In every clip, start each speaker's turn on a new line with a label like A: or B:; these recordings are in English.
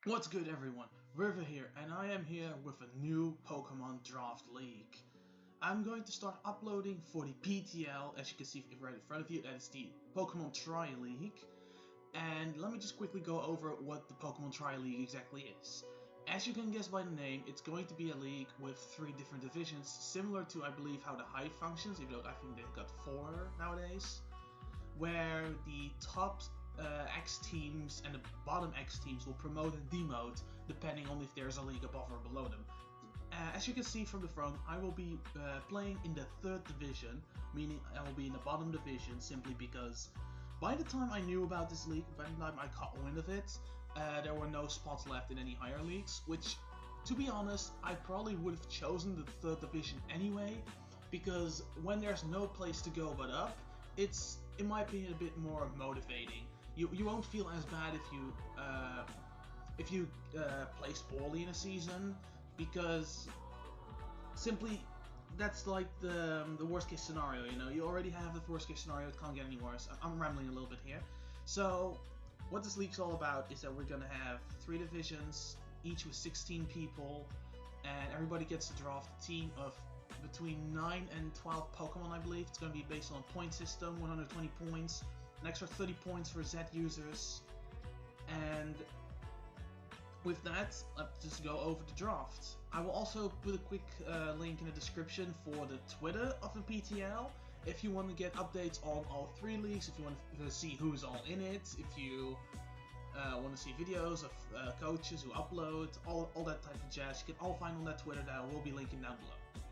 A: What's good, everyone? River here, and I am here with a new Pokemon Draft League. I'm going to start uploading for the PTL, as you can see right in front of you, that is the Pokemon Tri League. And let me just quickly go over what the Pokemon Tri League exactly is. As you can guess by the name, it's going to be a league with 3 different divisions, similar to, I believe, how the Hive functions, even though I think they've got 4 nowadays, where the top X teams and the bottom X teams will promote and demote depending on if there's a league above or below them. As you can see from the front, I will be playing in the 3rd division, meaning I will be in the bottom division simply because by the time I knew about this league, by the time I caught wind of it, there were no spots left in any higher leagues, which, to be honest, I probably would have chosen the 3rd division anyway, because when there's no place to go but up, it's, in my opinion, a bit more motivating. You won't feel as bad if you place poorly in a season, because simply that's like the worst case scenario. You know, you already have the worst case scenario; it can't get any worse. I'm rambling a little bit here. So, what this league's all about is that we're gonna have 3 divisions, each with 16 people, and everybody gets to draft a team of between 9 and 12 Pokemon, I believe. It's going to be based on a point system, 120 points, an extra 30 points for Z users, and with that, let's just go over the draft. I will also put a quick link in the description for the Twitter of the PTL, if you want to get updates on all 3 leagues, if you want to see who's all in it, if you want to see videos of coaches who upload, all that type of jazz, you can all find on that Twitter that I will be linking down below.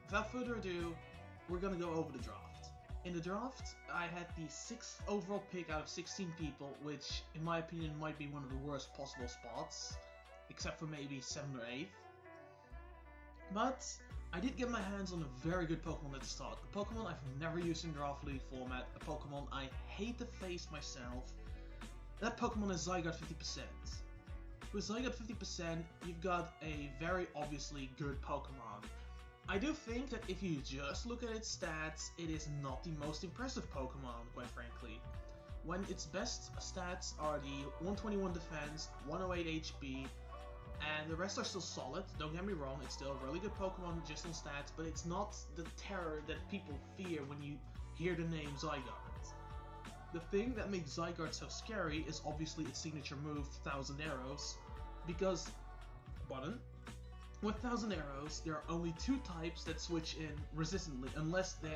A: Without further ado, we're gonna go over the draft. In the draft, I had the 6th overall pick out of 16 people, which in my opinion might be one of the worst possible spots, except for maybe 7th or 8th. But I did get my hands on a very good Pokemon at the start. A Pokemon I've never used in Draft League format, a Pokemon I hate to face myself. That Pokemon is Zygarde 50%. With Zygarde 50%, you've got a very obviously good Pokemon. I do think that if you just look at its stats, it is not the most impressive Pokemon, quite frankly. When its best stats are the 121 defense, 108 HP, and the rest are still solid. Don't get me wrong, it's still a really good Pokemon just on stats, but it's not the terror that people fear when you hear the name Zygarde. The thing that makes Zygarde so scary is obviously its signature move, 1000 Arrows, because, with 1000 Arrows, there are only 2 types that switch in resistantly, unless the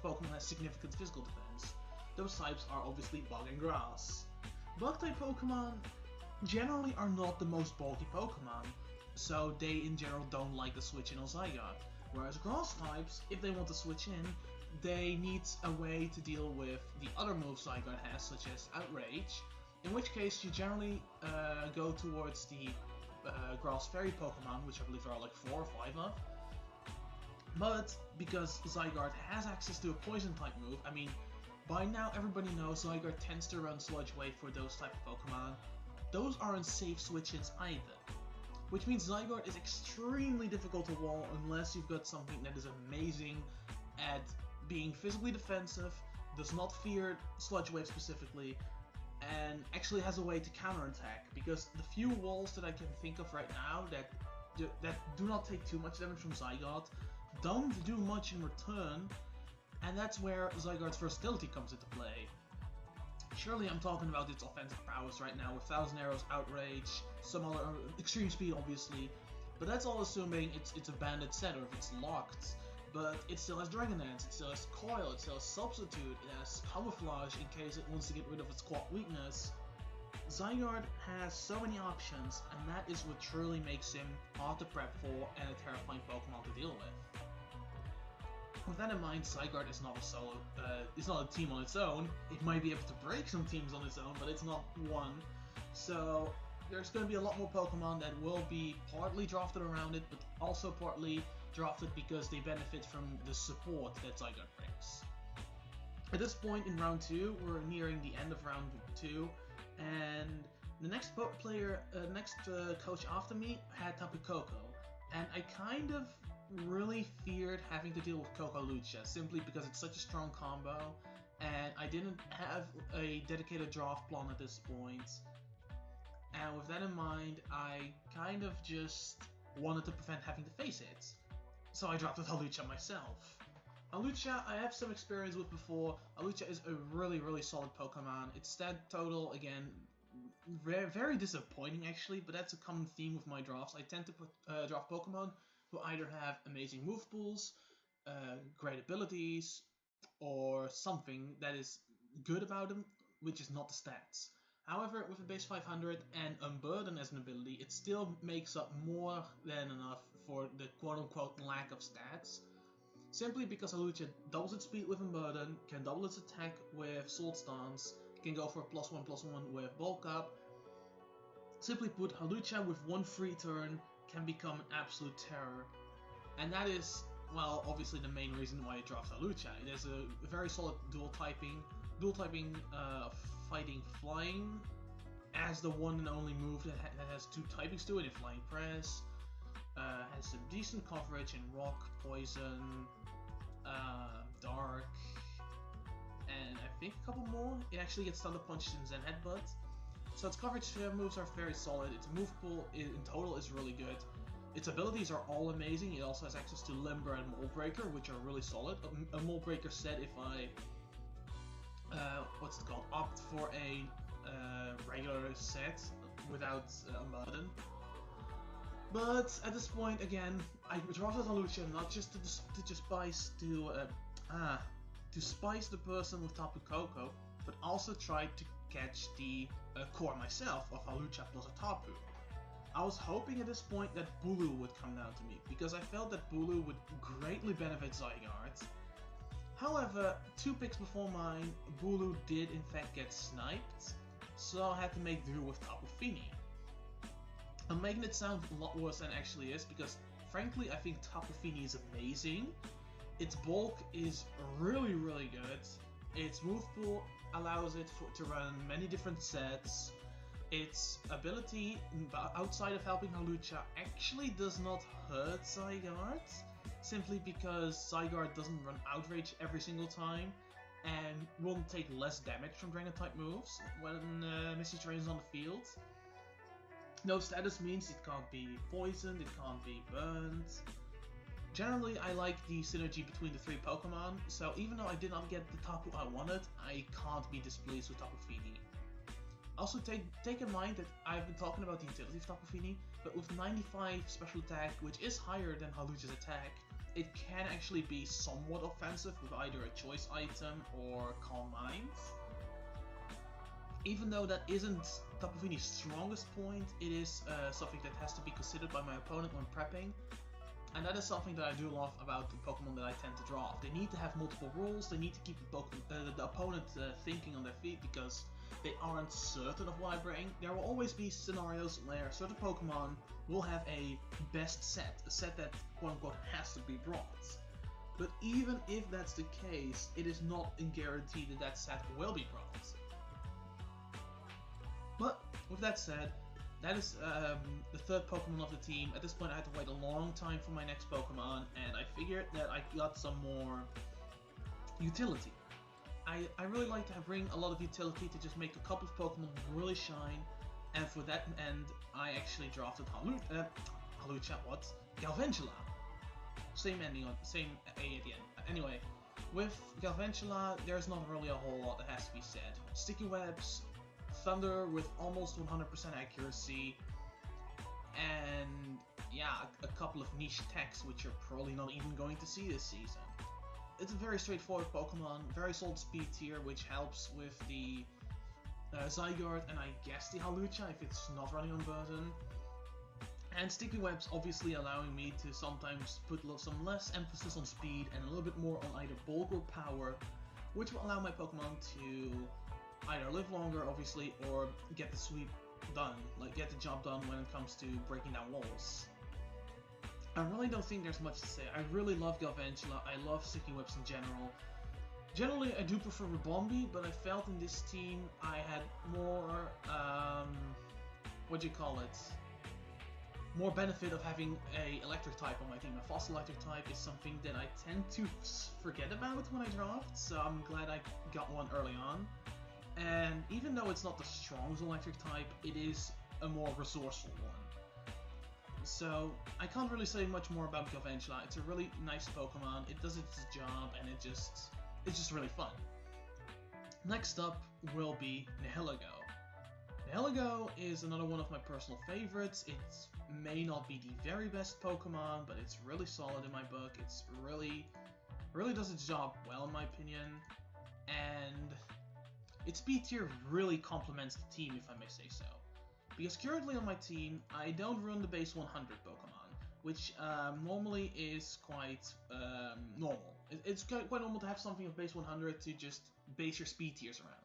A: Pokemon has significant physical defense. Those types are obviously Bug and Grass. Bug-type Pokemon generally are not the most bulky Pokemon, so they in general don't like to switch in on Zygarde. Whereas Grass types, if they want to switch in, they need a way to deal with the other moves Zygarde has, such as Outrage, in which case you generally go towards the Grass Fairy Pokemon, which I believe there are like 4 or 5 of. But because Zygarde has access to a Poison type move, I mean, by now everybody knows Zygarde tends to run Sludge Wave for those type of Pokemon. Those aren't safe switch-ins either. Which means Zygarde is extremely difficult to wall unless you've got something that is amazing at being physically defensive, does not fear Sludge Wave specifically, and actually has a way to counterattack, because the few walls that I can think of right now that do not take too much damage from Zygarde don't do much in return, and that's where Zygarde's versatility comes into play. Surely I'm talking about its offensive prowess right now with 1000 Arrows, Outrage, some other Extreme Speed obviously, but that's all assuming it's a banded set or if it's locked. But it still has Dragon Dance, it still has Coil, it still has Substitute, it has Camouflage in case it wants to get rid of its Quad weakness. Zygarde has so many options, and that is what truly makes him hard to prep for and a terrifying Pokemon to deal with. With that in mind, Zygarde is not a solo, it's not a team on its own. It might be able to break some teams on its own, but it's not one. So there's going to be a lot more Pokemon that will be partly drafted around it, but also partly drafted because they benefit from the support that Zygarde brings. At this point in round 2, we're nearing the end of round 2, and the next coach after me had Tapu Koko, and I kind of really feared having to deal with Koko Lucha, simply because it's such a strong combo, and I didn't have a dedicated draft plan at this point. And with that in mind, I kind of just wanted to prevent having to face it. So I dropped with Hawlucha myself. Hawlucha, I have some experience with before. Hawlucha is a really solid Pokemon. Its stat total, again, very disappointing actually, but that's a common theme with my drafts. I tend to draft Pokemon who either have amazing move pools, great abilities, or something that is good about them, which is not the stats. However, with a base 500 and Unburden as an ability, it still makes up more than enough for the quote-unquote lack of stats. Simply because Hawlucha doubles its speed with Unburden, can double its attack with Swords Stance, can go for +1/+1 with Bulk Up. Simply put, Hawlucha with one free turn can become an absolute terror. And that is, well, obviously the main reason why I draft Hawlucha. It has a very solid dual typing fighting flying as the one and only move that has two typings to it in Flying Press. Has some decent coverage in Rock, Poison, Dark, and I think a couple more. It actually gets Thunder Punches and Zen Headbutt. So its coverage moves are very solid. Its move pool in total is really good. Its abilities are all amazing. It also has access to Limber and Mold Breaker, which are really solid. A Mold Breaker set if I opt for a regular set without Unburden. But at this point, again, I drafted Hawlucha not just to spice the person with Tapu Koko, but also tried to catch the core myself of Hawlucha plus a Tapu. I was hoping at this point that Bulu would come down to me, because I felt that Bulu would greatly benefit Zygarde. However, 2 picks before mine, Bulu did in fact get sniped, so I had to make do with Tapu Fini. I'm making it sound a lot worse than it actually is, because frankly I think Tapu Fini is amazing. Its bulk is really good. Its move pool allows it to run many different sets. Its ability, outside of helping Hawlucha, actually does not hurt Zygarde, simply because Zygarde doesn't run Outrage every single time, and won't take less damage from Dragon-type moves when Misty Terrain is on the field. No status means it can't be poisoned, it can't be burned. Generally, I like the synergy between the 3 Pokemon, so even though I did not get the Tapu I wanted, I can't be displeased with Tapu Fini. Also take in mind that I've been talking about the utility of Tapu Fini, but with 95 special attack, which is higher than Hawlucha's attack, it can actually be somewhat offensive with either a choice item or Calm Mind. Even though that isn't Tapu Fini's strongest point, it is something that has to be considered by my opponent when prepping. And that is something that I do love about the Pokemon that I tend to draft. They need to have multiple rules, they need to keep the opponent thinking on their feet, because they aren't certain of what I bring. There will always be scenarios where certain Pokemon will have a best set, a set that quote-unquote has to be brought. But even if that's the case, it is not a guarantee that that set will be brought. But with that said, that is the 3rd Pokemon of the team. At this point I had to wait a long time for my next Pokemon, and I figured that I got some more utility. I really like to bring a lot of utility to just make a couple of Pokemon really shine, and for that end, I actually drafted Hawlucha, Galvantula. Same ending on, same A at the end. Anyway, with Galvantula, there's not really a whole lot that has to be said. Sticky Webs, Thunder with almost 100% accuracy, and yeah, a couple of niche techs which you're probably not even going to see this season. It's a very straightforward Pokemon, very solid speed tier, which helps with the Zygarde and I guess the Hawlucha if it's not running on Burden. And Sticky Webs obviously allowing me to sometimes put some less emphasis on speed and a little bit more on either bulk or power, which will allow my Pokemon to either live longer obviously or get the sweep done, like get the job done when it comes to breaking down walls. I really don't think there's much to say. I really love Galvantula, I love Sticky Webs in general. Generally I do prefer Ribombee, but I felt in this team I had more, more benefit of having a electric type on my team. A fossil electric type is something that I tend to forget about when I draft, so I'm glad I got one early on. And even though it's not the strongest electric type, it is a more resourceful one. So I can't really say much more about Galvantula. It's a really nice Pokemon. It does its job, and it's just really fun. Next up will be Nihilego. Nihilego is another one of my personal favorites. It may not be the very best Pokemon, but it's really solid in my book. It's really does its job well in my opinion, and its B tier really complements the team, if I may say so. Because currently on my team, I don't run the base 100 Pokemon, which normally is quite normal. It's quite normal to have something of base 100 to just base your speed tiers around.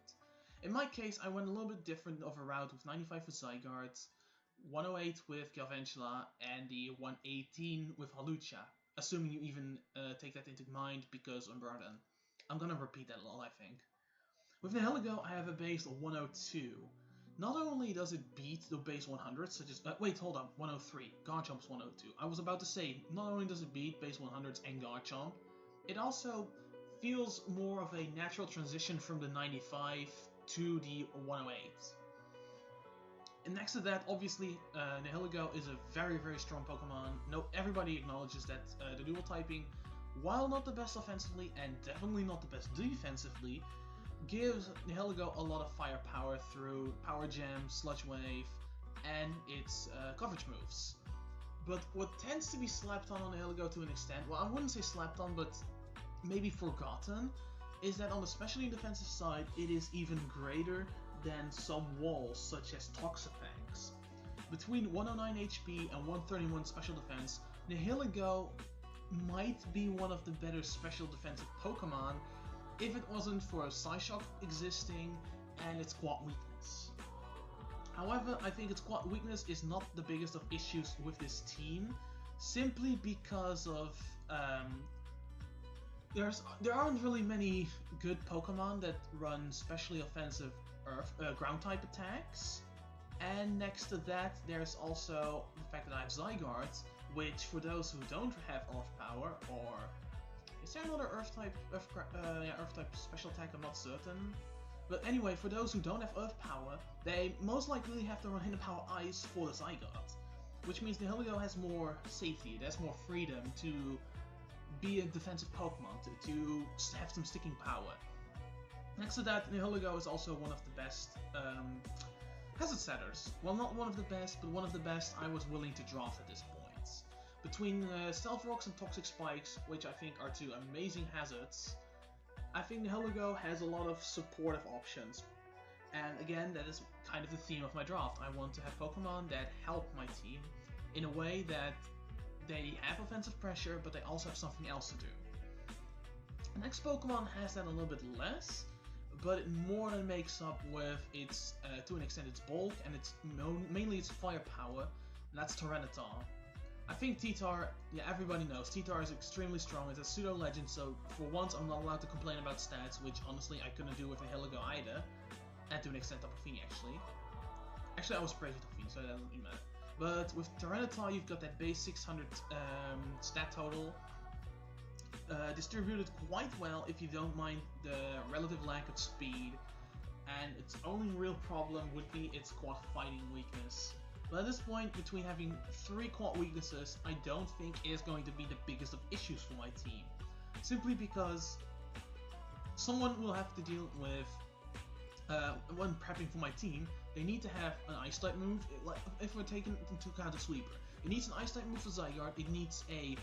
A: In my case, I went a little bit different of a route with 95 with Zygarde, 108 with Galvantula, and the 118 with Hawlucha, assuming you even take that into mind, because I'm gonna repeat that a lot, I think. With Nihilego, I have a base of 102. Not only does it beat the base 100, such as... wait, hold on, 103. Garchomp's 102. I was about to say, not only does it beat base 100s and Garchomp, it also feels more of a natural transition from the 95 to the 108. And next to that, obviously, Nihilego is a very, very strong Pokemon. Everybody acknowledges that the dual typing, while not the best offensively and definitely not the best defensively, gives Nihilego a lot of firepower through Power Gem, Sludge Wave, and its coverage moves. But what tends to be slapped on Nihilego to an extent, well, I wouldn't say slapped on, but maybe forgotten, is that on the specially defensive side, it is even greater than some walls, such as Toxapex. Between 109 HP and 131 special defense, Nihilego might be one of the better special defensive Pokemon if it wasn't for a Psyshock existing and its quad weakness. However, I think its quad weakness is not the biggest of issues with this team, simply because of there aren't really many good Pokemon that run specially offensive ground type attacks, and next to that there's also the fact that I have Zygarde, which for those who don't have Earth Power, or is there another Earth type special attack? I'm not certain. But anyway, for those who don't have Earth Power, they most likely have to run Hidden Power Ice for the Zygarde, which means Nihilego has more safety, it has more freedom to be a defensive Pokemon, to have some sticking power. Next to that, Nihilego is also one of the best hazard setters. Well, not one of the best, but one of the best I was willing to draft at this point. Between Stealth Rocks and Toxic Spikes, which I think are two amazing hazards, I think Nihilego has a lot of supportive options. And again, that is kind of the theme of my draft. I want to have Pokemon that help my team in a way that they have offensive pressure, but they also have something else to do. The next Pokemon has that a little bit less, but it more than makes up with its, to an extent, its bulk and its mainly its firepower, and that's Tyranitar. I think T-Tar, yeah, everybody knows, T-Tar is extremely strong, it's a pseudo-legend, so for once I'm not allowed to complain about stats, which honestly I couldn't do with Nihilego either, and to an extent Tapu Fini actually. Actually I was praising Tapu Fini, so that doesn't really matter. But with Tyranitar you've got that base 600 stat total, distributed quite well if you don't mind the relative lack of speed, and its only real problem would be its quad fighting weakness. But at this point, between having 3 quad weaknesses, I don't think it is going to be the biggest of issues for my team. Simply because someone will have to deal with, when prepping for my team, they need to have an Ice-type move. Like, if we're taking into account a Sweeper, it needs an Ice-type move for Zygarde, it needs a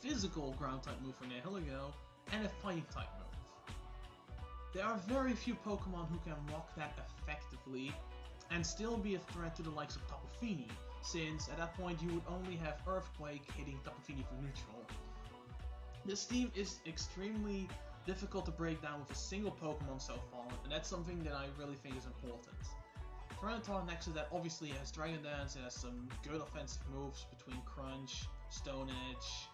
A: physical Ground-type move for Nihilego, and a Fighting-type move. There are very few Pokemon who can rock that effectively, and still be a threat to the likes of Tapu Fini, since at that point you would only have Earthquake hitting Tapu Fini for neutral. This team is extremely difficult to break down with a single Pokemon so far, and that's something that I really think is important. Tyranitar next to that obviously has Dragon Dance, it has some good offensive moves between Crunch, Stone Edge,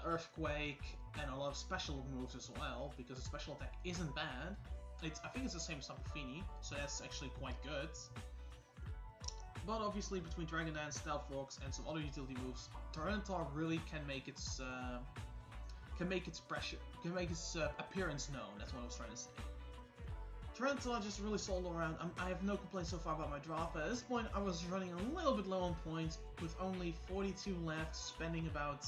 A: Earthquake, and a lot of special moves as well, because the special attack isn't bad. I think it's the same as Tapu Fini, so that's actually quite good. But obviously between Dragon Dance, Stealth Rocks, and some other utility moves, Tyranitar really can make its appearance known. That's what I was trying to say. Tarantula just really sold around. I have no complaints so far about my draft, but at this point I was running a little bit low on points, with only 42 left, spending about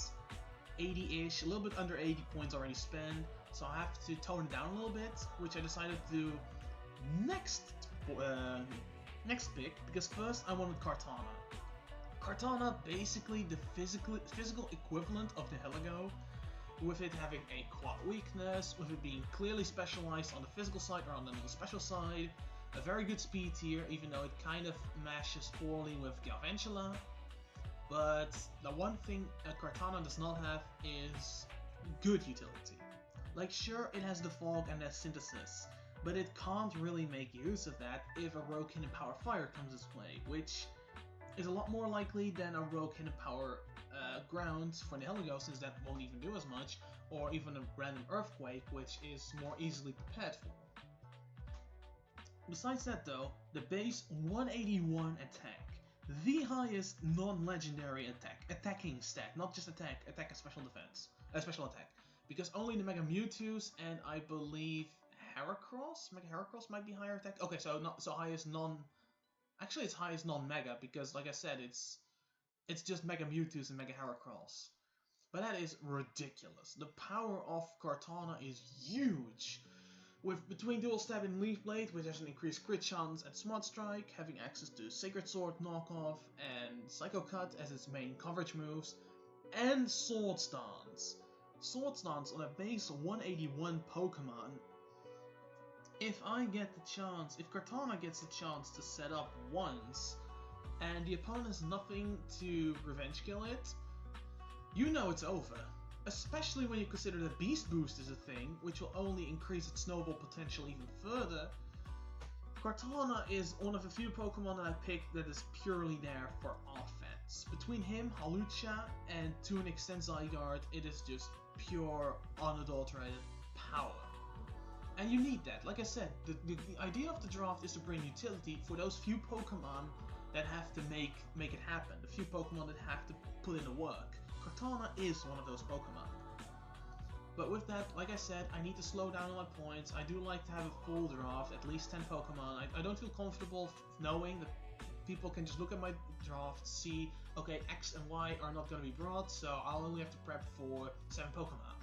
A: 80-ish, a little bit under 80 points already spent, so I have to tone it down a little bit, which I decided to do next pick, because first I wanted Kartana. Kartana, basically the physical equivalent of the Heligo, with it having a quad weakness, with it being clearly specialized on the physical side rather than on the special side, a very good speed tier, even though it kind of mashes poorly with Galvantula. But the one thing Kartana does not have is good utility. Like, sure, it has the Fog and the Synthesis, but it can't really make use of that if a Rogue Hidden Power Fire comes into play, which is a lot more likely than a Rogue Hidden Power Ground for the Heligo, since that won't even do as much, or even a random Earthquake, which is more easily prepared for. Besides that though, the base 181 attack, the highest non-legendary attacking stat, not just attack and special defense, special attack, because only the Mega Mewtwo's and I believe Mega Heracross might be higher attack. Okay, so highest non. Actually, it's highest non-Mega because, like I said, it's just Mega Mewtwo's and Mega Heracross. But that is ridiculous. The power of Kartana is huge. With between Dual Stab and Leaf Blade, which has an increased crit chance and Smart Strike, having access to Sacred Sword knockoff and Psycho Cut as its main coverage moves, and Sword Stance. Sword Stance on a base 181 Pokemon. If Kartana gets the chance to set up once, and the opponent has nothing to revenge kill it, you know it's over. Especially when you consider that Beast Boost is a thing, which will only increase its snowball potential even further. Kartana is one of the few Pokemon that I picked that is purely there for offense. Between him, Hawlucha, and to an extent Zygarde, it is just pure, unadulterated power. And you need that. Like I said, the idea of the draft is to bring utility for those few Pokemon that have to make it happen. The few Pokemon that have to put in the work. Kartana is one of those Pokemon. But with that, like I said, I need to slow down on my points. I do like to have a full draft, at least 10 Pokemon. I don't feel comfortable knowing that people can just look at my draft, see, okay, X and Y are not going to be brought, so I'll only have to prep for 7 Pokemon.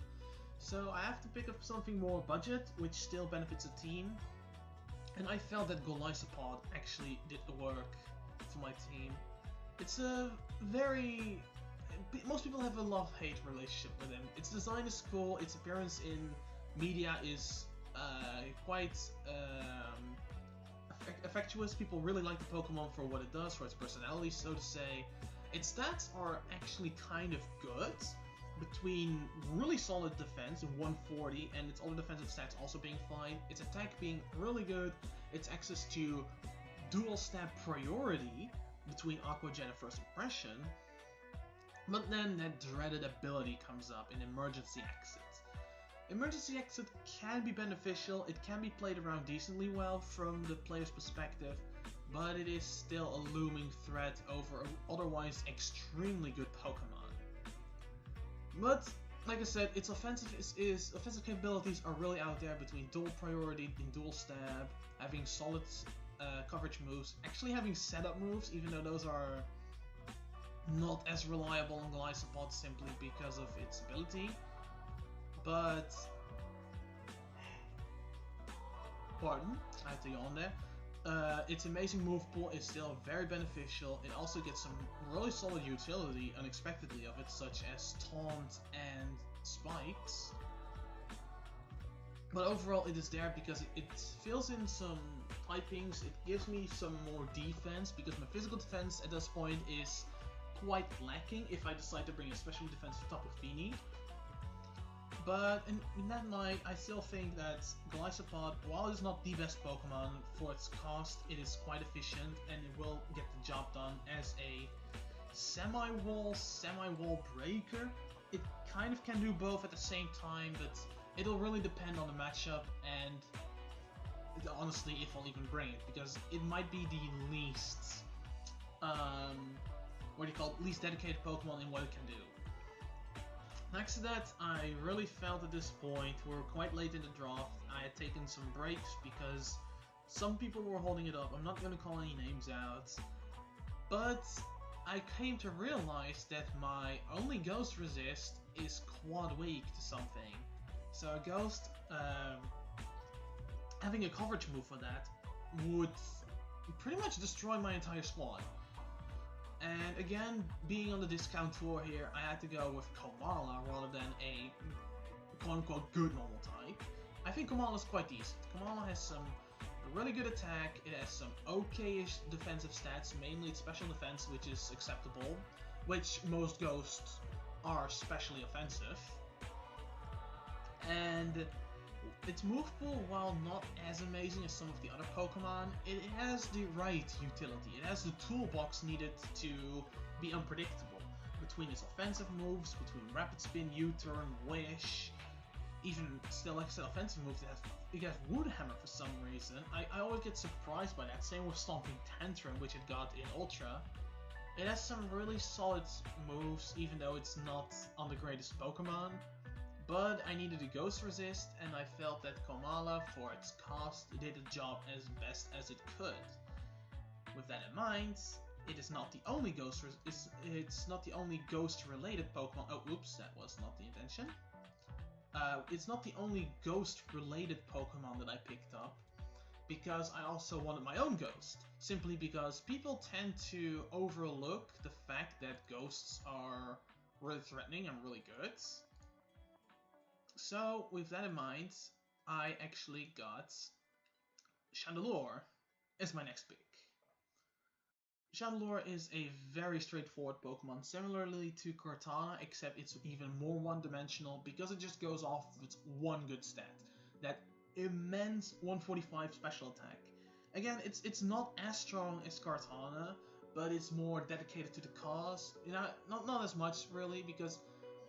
A: So I have to pick up something more budget, which still benefits the team. And I felt that Golisopod actually did the work for my team. It's a very... Most people have a love-hate relationship with him. Its design is cool, its appearance in media is quite affectuous. People really like the Pokemon for what it does, for its personality, so to say. Its stats are actually kind of good, between really solid defense in 140 and its other defensive stats also being fine, its attack being really good, its access to dual stab priority between Aqua Gen and First Impression. But then that dreaded ability comes up in Emergency Exit. Emergency Exit can be beneficial, it can be played around decently well from the player's perspective, but it is still a looming threat over otherwise extremely good Pokemon. But, like I said, its offensive capabilities are really out there between dual priority and dual stab, having solid coverage moves, actually having setup moves, even though those are not as reliable on Golisopod simply because of its ability. But... Pardon, I had to yawn there. Its amazing move pool is still very beneficial. It also gets some really solid utility unexpectedly of it, such as Taunt and Spikes. But overall it is there because it fills in some typings, it gives me some more defense, because my physical defense at this point is quite lacking if I decide to bring a special defense on top of Feeny. But in that light, I still think that Golisopod, while it's not the best Pokemon for its cost, it is quite efficient and it will get the job done as a semi-wall breaker. It kind of can do both at the same time, but it'll really depend on the matchup and honestly if I'll even bring it, because it might be the least least dedicated Pokemon in what it can do. Next to that, I really felt at this point, we're quite late in the draft, I had taken some breaks because Some people were holding it up. I'm not gonna call any names out. But I came to realize that my only ghost resist is quad weak to something. So a ghost, having a coverage move for that would pretty much destroy my entire squad. And again, being on the discount tour here, I had to go with Kamala rather than a quote-unquote good normal type. I think Kamala's quite decent. Kamala has some really good attack, it has some okay-ish defensive stats, mainly its special defense, which is acceptable, which most ghosts are especially offensive. And its move pool, while not as amazing as some of the other Pokemon, it has the right utility. It has the toolbox needed to be unpredictable. Between its offensive moves, between Rapid Spin, U-Turn, Wish, even still, like I said, offensive moves, it has Wood Hammer for some reason. I always get surprised by that. Same with Stomping Tantrum, which it got in Ultra. It has some really solid moves, even though it's not on the greatest Pokemon. But I needed a Ghost Resist, and I felt that Komala, for its cost, did the job as best as it could. With that in mind, it is not the only it's not the only ghost-related Pokemon. Oh, oops, that was not the intention. It's not the only ghost-related Pokemon that I picked up, because I also wanted my own ghost. Simply because people tend to overlook the fact that ghosts are really threatening and really good. So, with that in mind, I actually got Chandelure as my next pick. Chandelure is a very straightforward Pokemon, similarly to Cortana, except it's even more one-dimensional because it just goes off with one good stat. That immense 145 special attack. Again, it's not as strong as Cortana, but it's more dedicated to the cause. You know, not as much really, because,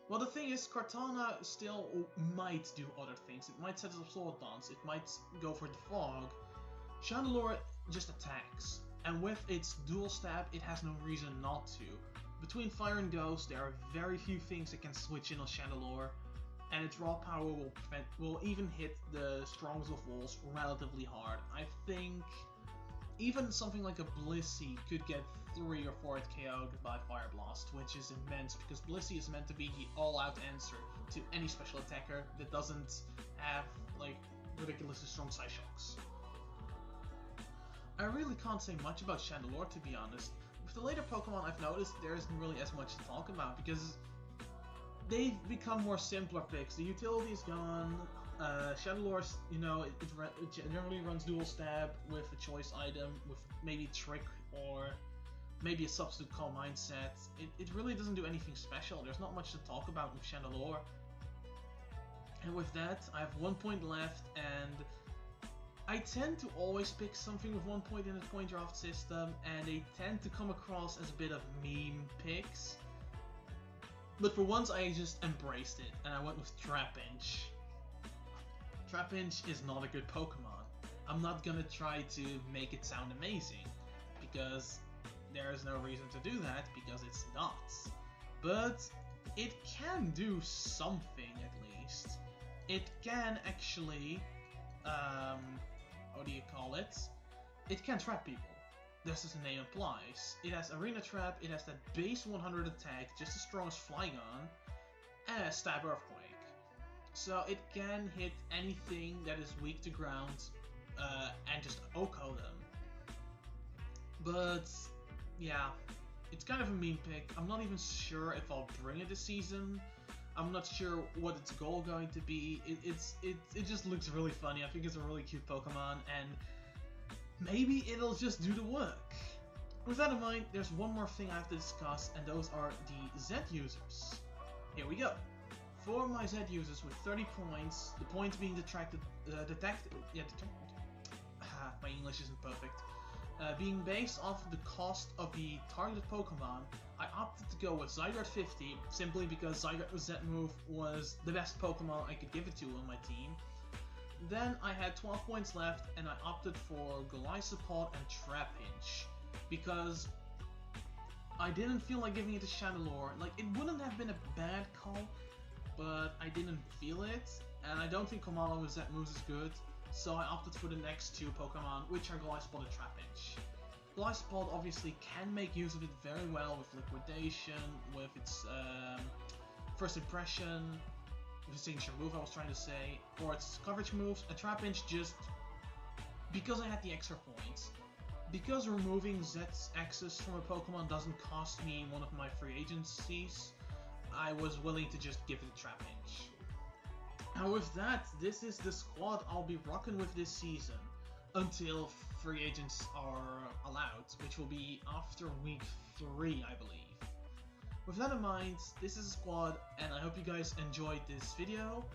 A: well, the thing is, Cortana still might do other things. It might set up Sword Dance, it might go for the Fog. Chandelure just attacks. And with its dual stab, it has no reason not to. Between Fire and Ghost, there are very few things that can switch in on Chandelure, and its raw power will even hit the strongest of walls relatively hard. I think even something like a Blissey could get 3 or 4 KO'd by Fire Blast, which is immense, because Blissey is meant to be the all-out answer to any special attacker that doesn't have, like, ridiculously strong Psyshocks. I really can't say much about Chandelure, to be honest. With the later Pokemon, I've noticed there isn't really as much to talk about, because they've become more simpler picks. The utility is gone. Chandelure, you know, it generally runs dual stab with a choice item, with maybe Trick or maybe a substitute call Mindset. It really doesn't do anything special. There's not much to talk about with Chandelure. And with that, I have 1 point left, and I tend to always pick something with 1 point in the point draft system, and they tend to come across as a bit of meme picks. But for once, I just embraced it, and I went with Trapinch. Trapinch is not a good Pokemon. I'm not gonna try to make it sound amazing, because there is no reason to do that, because it's not. But it can do something, at least. It can actually, what do you call it? It can trap people. Just as the name implies. It has Arena Trap, it has that base 100 attack, just as strong as Flygon, and a Stab Earthquake. So it can hit anything that is weak to ground, and just OHKO them. But, yeah, it's kind of a meme pick. I'm not even sure if I'll bring it this season. I'm not sure what its goal going to be. It just looks really funny. I think it's a really cute Pokemon, and maybe it'll just do the work. With that in mind, there's one more thing I have to discuss, and those are the Z users. Here we go. For my Z users with 30 points, the points being my English isn't perfect. Being based off the cost of the targeted Pokemon, I opted to go with Zygarde 50, simply because Zygarde's Z move was the best Pokemon I could give it to on my team. Then I had 12 points left, and I opted for Golisopod and Trapinch, because I didn't feel like giving it to Chandelure. Like, it wouldn't have been a bad call, but I didn't feel it, and I don't think Komala with Z moves is good. so I opted for the next two Pokemon, which are Gliscod and Trapinch. Gliscod obviously can make use of it very well with Liquidation, with its First Impression, with its signature move I was trying to say, or its coverage moves. A Trapinch just, because I had the extra points, because removing Z-Axis from a Pokemon doesn't cost me one of my free agencies, I was willing to just give it a Trapinch. And with that, this is the squad I'll be rocking with this season, until free agents are allowed, which will be after week 3, I believe. With that in mind, this is a squad, and I hope you guys enjoyed this video.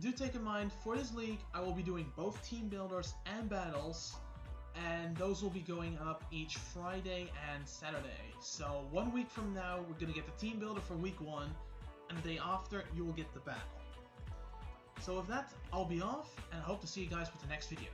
A: Do take in mind, for this league, I will be doing both team builders and battles, and those will be going up each Friday and Saturday. So 1 week from now, we're gonna get the team builder for week 1, and the day after, you will get the battle. So with that, I'll be off, and I hope to see you guys with the next video.